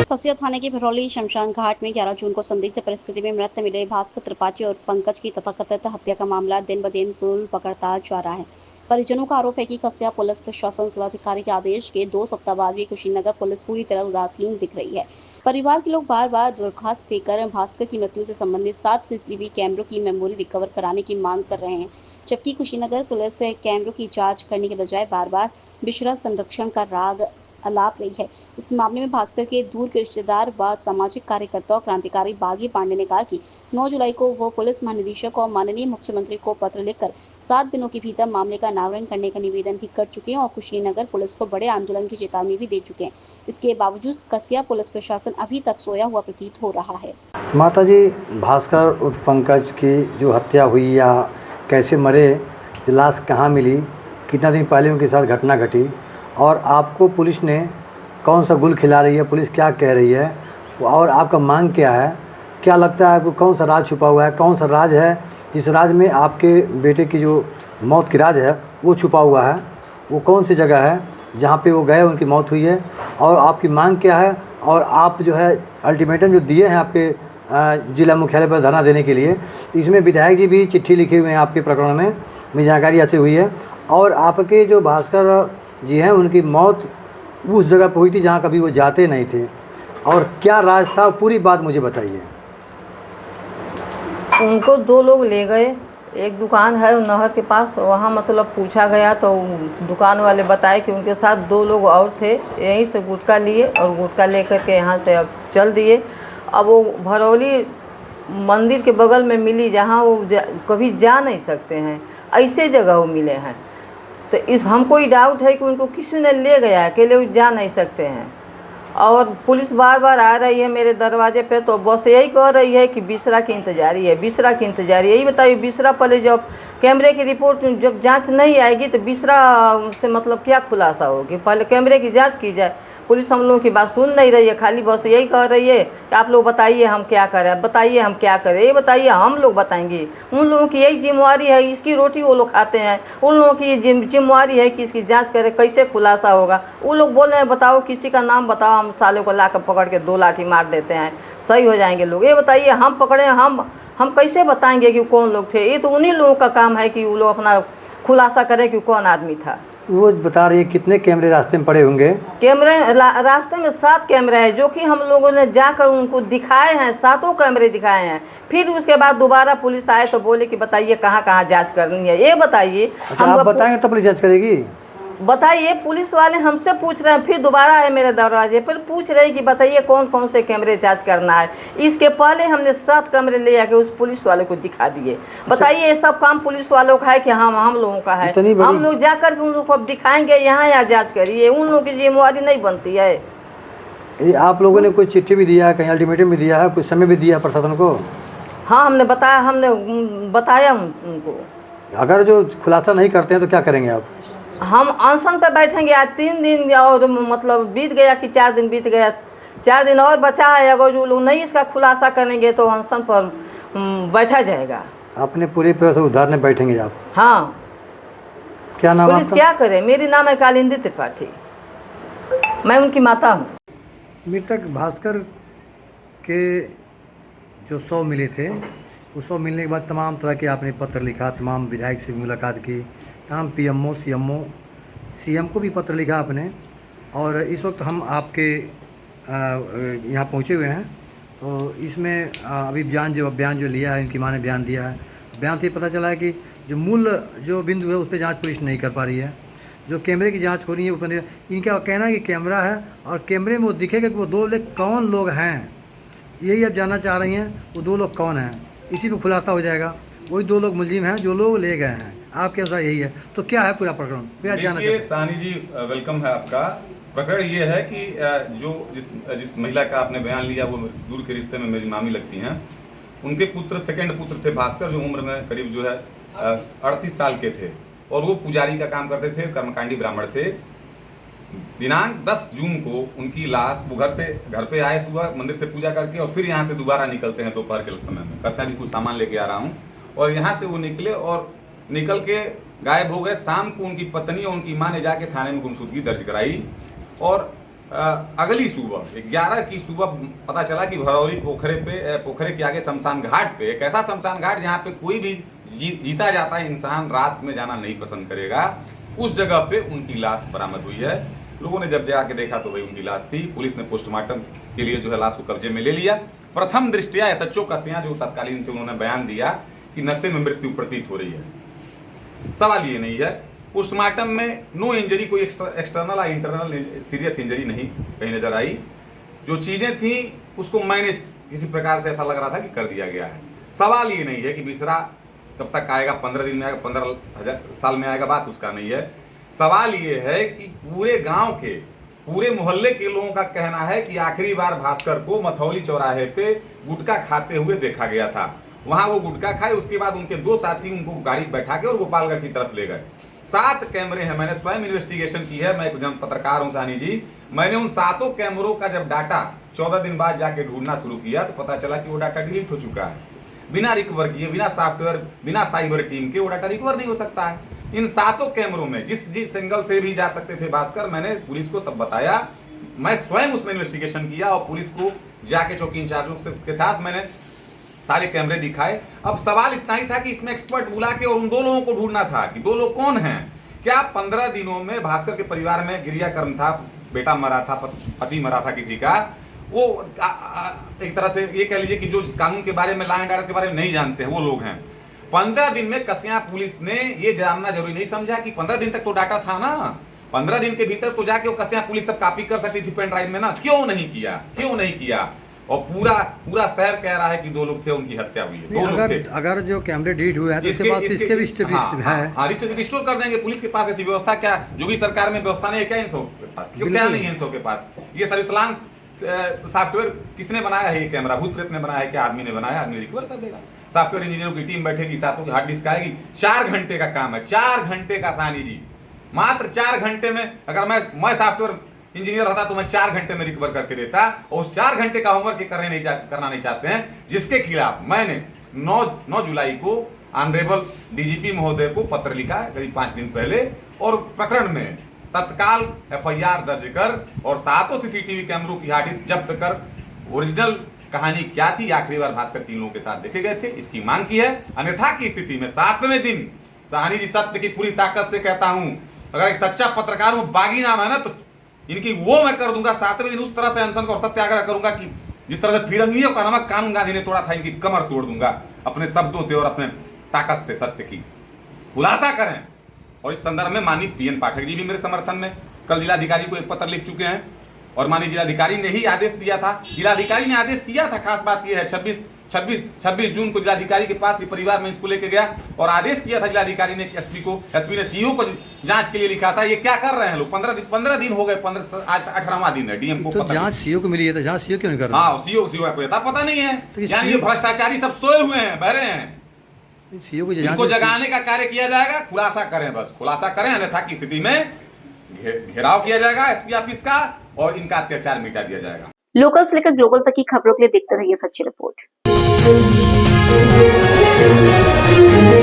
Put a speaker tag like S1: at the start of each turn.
S1: खसिया थाने के भरौली शमशान घाट में 11 जून को संदिग्ध परिस्थिति में मृत मिले भास्कर त्रिपाठी और पंकज की तथाकथित हत्या का मामला दिन ब दिन कुल पकड़ता जा रहा है। परिजनों का आरोप है कि खसिया पुलिस प्रशासन जिलाधिकारी के आदेश के 2 सप्ताह बाद भी कुशीनगर पुलिस पूरी तरह उदासीन दिख रही है। परिवार के लोग बार बार दरखास्त देकर भास्कर की मृत्यु से संबंधित 7 सीसीटीवी कैमरों की मेमोरी रिकवर कराने की मांग कर रहे हैं, जबकि कुशीनगर पुलिस कैमरों की जांच करने के बजाय बार बार बिछड़ा संरक्षण का राग अलाप रही है। इस मामले में भास्कर के दूर के रिश्तेदार व सामाजिक कार्यकर्ता और क्रांतिकारी बागी पांडे ने कहा कि 9 जुलाई को वो पुलिस महानिदेशक और माननीय मुख्यमंत्री को पत्र लिखकर 7 दिनों के भीतर मामले का अनावरण करने का निवेदन भी कर चुके हैं और कुशीनगर पुलिस को बड़े आंदोलन की चेतावनी भी दे चुके हैं। इसके बावजूद कसिया पुलिस प्रशासन अभी तक सोया हुआ प्रतीत हो रहा है।
S2: माता जी, भास्कर उर्फ पंकज की जो हत्या हुई या कैसे मरे, लाश कहाँ मिली, कितना दिन पहले उनके साथ घटना घटी और आपको पुलिस ने कौन सा गुल खिला रही है, पुलिस क्या कह रही है और आपका मांग क्या है? क्या लगता है आपको कौन सा राज छुपा हुआ है, कौन सा राज है जिस राज में आपके बेटे की जो मौत की राज है वो छुपा हुआ है? वो कौन सी जगह है जहाँ पे वो गए, उनकी मौत हुई है और आपकी मांग क्या है? और आप जो है अल्टीमेटम जो दिए हैं आपके जिला मुख्यालय पर धरना देने के लिए, इसमें विधायक जी भी चिट्ठी लिखे हुए हैं आपके प्रकरण में, मुझे जानकारी हासिल हुई है। और आपके जो भास्कर जी हैं उनकी मौत उस जगह पर हुई थी जहाँ कभी वो जाते नहीं थे, और क्या राज था पूरी बात मुझे बताइए।
S3: उनको 2 लोग ले गए, एक दुकान है नहर के पास, वहाँ मतलब पूछा गया तो दुकान वाले बताए कि उनके साथ 2 लोग और थे, यहीं से गुटखा लिए और गुटखा लेकर के यहाँ से अब चल दिए। अब वो भरौली मंदिर के बगल में मिली जहाँ वो कभी जा नहीं सकते हैं, ऐसे जगह वो मिले हैं। तो इस हमको ही डाउट है कि उनको किसी ने ले गया है, अकेले वो जा नहीं सकते हैं। और पुलिस बार बार आ रही है मेरे दरवाजे पे, तो बस यही कह रही है कि बिसरा की इंतजारी है, बिसरा की इंतजारी। यही बताइए, बिसरा पहले जब कैमरे की रिपोर्ट जब जांच नहीं आएगी तो बिसरा से मतलब क्या खुलासा होगी? पहले कैमरे की जांच की जाए। पुलिस हम लोगों की बात सुन नहीं रही है, खाली बस यही कह रही है कि आप लोग बताइए हम क्या करें, बताइए हम क्या करें, ये बताइए हम लोग बताएंगे। उन लोगों की यही जिम्मेवारी है, इसकी रोटी वो लोग खाते हैं, उन लोगों की ये जिम्मेवारी है कि इसकी जांच करें, कैसे खुलासा होगा। वो लोग बोल रहे हैं बताओ किसी का नाम बताओ, हम सालों को लाकर पकड़ के 2 लाठी मार देते हैं, सही हो जाएंगे लोग। ये बताइए हम पकड़े, हम कैसे बताएंगे कि कौन लोग थे? ये तो उन्हीं लोगों का काम है कि वो लोग अपना खुलासा करें कि कौन आदमी था।
S2: वो बता रही है कितने कैमरे रास्ते में पड़े होंगे?
S3: कैमरे रास्ते में 7 कैमरे हैं, जो कि हम लोगों ने जाकर उनको दिखाए हैं, 7 कैमरे दिखाए हैं। फिर उसके बाद दोबारा पुलिस आए तो बोले कि बताइए कहाँ कहाँ जांच करनी है, ये बताइए।
S2: अच्छा, आप बताएंगे तो पुलिस जांच करेगी?
S3: बताइए, पुलिस वाले हमसे पूछ रहे हैं, फिर दोबारा आए मेरे दरवाजे पर पूछ रहे हैं कि बताइए कौन कौन से कैमरे जांच करना है। इसके पहले हमने 7 कैमरे ले आके उस पुलिस वाले को दिखा दिए। बताइए, ये सब काम पुलिस वालों का है कि हम लोगों का है? हम लोग जाकर के उन लोगों को दिखाएंगे यहाँ यहाँ जाँच करिए, उन लोगों की जिम्मेवारी नहीं बनती है।
S2: आप लोगों ने कोई चिट्ठी भी दिया है, कहीं अल्टीमेटम भी दिया है, कुछ समय भी दिया प्रशासन को?
S3: हाँ, हमने बताया उनको।
S2: अगर जो खुलासा नहीं करते हैं तो क्या करेंगे आप?
S3: हम अनशन पे बैठेंगे। आज 3 दिन और मतलब बीत गया कि 4 दिन बीत गया, 4 दिन और बचा है। अगर जो लोग नहीं इसका खुलासा करेंगे तो अनशन पर बैठा जाएगा।
S2: अपने पूरे पैसे उधारने बैठेंगे आप?
S3: हाँ।
S2: क्या नाम
S3: पुलिस क्या करे? मेरी नाम है कालिंदी त्रिपाठी, मैं उनकी माता हूँ।
S2: मृतक भास्कर के जो 100 मिले थे, उस 100 मिलने के बाद तमाम तरह के आपने पत्र लिखा, तमाम विधायक से मुलाकात की, तमाम पीएमओ सीएम को भी पत्र लिखा आपने। और इस वक्त हम आपके यहाँ पहुँचे हुए हैं, तो इसमें अभी बयान जो लिया है, इनकी माँ ने बयान दिया है। बयान से पता चला है कि जो मूल जो बिंदु है उस पर जाँच पुलिस नहीं कर पा रही है, जो कैमरे की जांच हो रही है उस पर इनका कहना है कि कैमरा है और कैमरे में वो दिखेगा कि वो 2 लोग कौन लोग हैं, यही आप जानना चाह रही हैं। वो 2 लोग कौन हैं, इसी पे खुलासा हो जाएगा। वही 2 लोग मुलजिम हैं जो लोग ले गए हैं, आपके अनुसार यही है। तो क्या है पूरा प्रकरण, क्या जानना चाहते हैं?
S4: सानी जी, वेलकम है आपका। प्रकरण ये है कि जो जिस महिला का आपने बयान लिया वो दूर के रिश्ते में मेरी मामी लगती हैं। उनके सेकंड पुत्र थे भास्कर, जो उम्र में करीब जो है 38 साल के थे और वो पुजारी का काम करते थे, कर्मकांडी ब्राह्मण थे। दिनांक 10 जून को उनकी लाश, वो घर पे आए सुबह मंदिर से पूजा करके और फिर यहाँ से दोबारा निकलते हैं दोपहर के समय में, कहते हैं कि कुछ सामान लेके आ रहा हूँ। और यहाँ से वो निकले और निकल के गायब हो गए। शाम को उनकी पत्नी और उनकी माँ ने जाके थाने में गुमशुदगी दर्ज कराई। और अगली सुबह 11 की सुबह पता चला कि भरौली पोखरे के आगे शमशान घाट पे, एक ऐसा शमशान घाट जहाँ पे कोई भी जीता जाता है इंसान रात में जाना नहीं पसंद करेगा, उस जगह पे उनकी लाश बरामद हुई है। लोगों ने जब जाके देखा तो भाई उनकी लाश थी। पुलिस ने पोस्टमार्टम के लिए जो है लाश को कब्जे में ले लिया। प्रथम दृष्टया एसएचओ कसियां जो तत्कालीन थे उन्होंने बयान दिया कि नशे में मृत्यु प्रतीत हो रही है। सवाल ये नहीं है, पोस्टमार्टम में नो इंजरी, कोई एक्सटर्नल या इंटरनल सीरियस इंजरी नहीं कहीं नजर आई। जो चीजें थी उसको मैनेज किसी प्रकार से ऐसा लग रहा था कि कर दिया गया है। सवाल ये नहीं है कि बिसरा कब तक आएगा, 15 दिन में आएगा, 15 साल में आएगा, बात उसका नहीं है। सवाल ये है कि पूरे गांव के, पूरे मोहल्ले के लोगों का कहना है कि आखिरी बार भास्कर को मथौली चौराहे पे गुटखा खाते हुए देखा गया था। वहां वो गुटखा खाए, उसके बाद उनके 2 साथी उनको गाड़ी बैठा के और गोपालगढ़ की तरफ ले गए। 7 कैमरे हैं, मैंने स्वयं इन्वेस्टिगेशन की है, मैं एक पत्रकार हूं सानी जी। मैंने उन 7 कैमरों का जब डाटा 14 दिन बाद जाके ढूंढना शुरू किया तो पता चला कि वो डाटा डिलीट हो चुका है। बिना रिकवर किए, बिना सॉफ्टवेयर, बिना साइबर टीम के वो डाटा रिकवर नहीं हो सकता है। इन 7 कैमरों में जिस एंगल से भी जा सकते थे भास्कर, मैंने पुलिस को सब बताया। मैं स्वयं उसमें इन्वेस्टिगेशन किया और पुलिस को जाके चौकी इंचार्जों के साथ मैंने सारे कैमरे दिखाए। अब सवाल इतना ही था कि इसमें एक्सपर्ट बुला के और उन 2 लोगों को ढूंढना था कि 2 लोग कौन हैं। क्या 15 दिनों में भास्कर के परिवार में क्रियाक्रम था, बेटा मरा था, पति मरा था किसी का, वो एक तरह से ये कह लीजिए कि जो कानून के बारे में, लॉ एंड ऑर्डर के बारे में नहीं जानते हैं वो लोग हैं। 15 दिन में कसिया पुलिस ने ये जानना जरूरी नहीं समझा कि 15 दिन तक तो डाटा था ना, 15 दिन के भीतर तो जाके वो कसिया पुलिस सब कॉपी कर सकती थी पेन ड्राइव में ना। क्यों नहीं किया? और पूरा शहर कह रहा है कि 2 लोग थे, उनकी हत्या हुई है। 2 लोग थे।
S2: अगर जो कैमरे डिलीट हुए हैं तो इसके बाद इसके भी
S4: रिस्टोर कर देंगे। पुलिस के पास ऐसी व्यवस्था क्या, योगी सरकार में व्यवस्था नहीं है क्या इन सबके पास? क्यों क्या नहीं है इन सबके पास? ये सर्विलांस सॉफ्टवेयर किसने बनाया है? ये कैमरा भूत प्रेत ने बनाया है क्या? आदमी ने बनाया, आदमी रिकवर कर देगा। सॉफ्टवेयर इंजीनियरों की टीम बैठेगी, 7 की हार्ड डिस्क आएगी। 4 घंटे का काम है, 4 घंटे का सानी जी, मात्र 4 घंटे में। अगर मैं सॉफ्टवेयर इंजीनियर रहता तो मैं 4 घंटे में रिकवर करके देता। और उस 4 घंटे का होमवर्क करना नहीं चाहते हैं, जिसके खिलाफ मैंने 9 जुलाई को ऑनरेबल डीजीपी महोदय को पत्र लिखा करीब 5 दिन पहले, और प्रकरण में तत्काल एफआईआर दर्ज कर और 7 सीसीटीवी कैमरों की हार्ड डिस्क जब्त कर ओरिजिनल कहानी क्या थी, आखिरी बार भास्कर 3 लोगों के साथ देखे गए थे, इसकी मांग की है। अन्यथा की स्थिति में 7वें दिन साहनी जी सत्य की पूरी ताकत से कहता हूं, अगर एक सच्चा पत्रकार में बागी नाम है ना तो इनकी वो मैं कर दूंगा। 7वें दिन उस तरह से अनशन और सत्याग्रह करूंगा कि जिस तरह से फिरंगियों का नमक कानून गांधी ने तोड़ा था, इनकी कमर तोड़ दूंगा अपने शब्दों से और अपने ताकत से। सत्य की खुलासा करें। और इस संदर्भ में माननीय पीएन पाठक जी भी मेरे समर्थन में कल जिलाधिकारी को एक पत्र लिख चुके हैं और माननीय जिलाधिकारी ने ही आदेश दिया था। जिलाधिकारी ने आदेश किया था, खास बात यह है 26 जून को जिलाधिकारी के पास ये परिवार में इसको लेके गया और आदेश किया था जिलाधिकारी ने, एसपी ने सीओ को जांच के लिए लिखा था। ये क्या कर रहे हैं लोग? 15 दिन हो गए, आज 18वां दिन है। डीएम को
S2: जांच सीओ को मिली है तो जांच सीओ क्यों नहीं कर रहा?
S4: हाँ, सीओ को पता नहीं है, यानी ये भ्रष्टाचारी सब सोए हुए हैं, बहरे हैं।
S2: सीओ को
S4: इनको जगाने का कार्य किया जाएगा। खुलासा करें, बस खुलासा करें, अन्यथा की स्थिति में घेराव किया जाएगा एसपी ऑफिस का और इनका अत्याचार मिटा दिया जाएगा।
S1: लोकल से लेकर ग्लोबल तक की खबरों के लिए देखते रहिए सच्ची रिपोर्ट।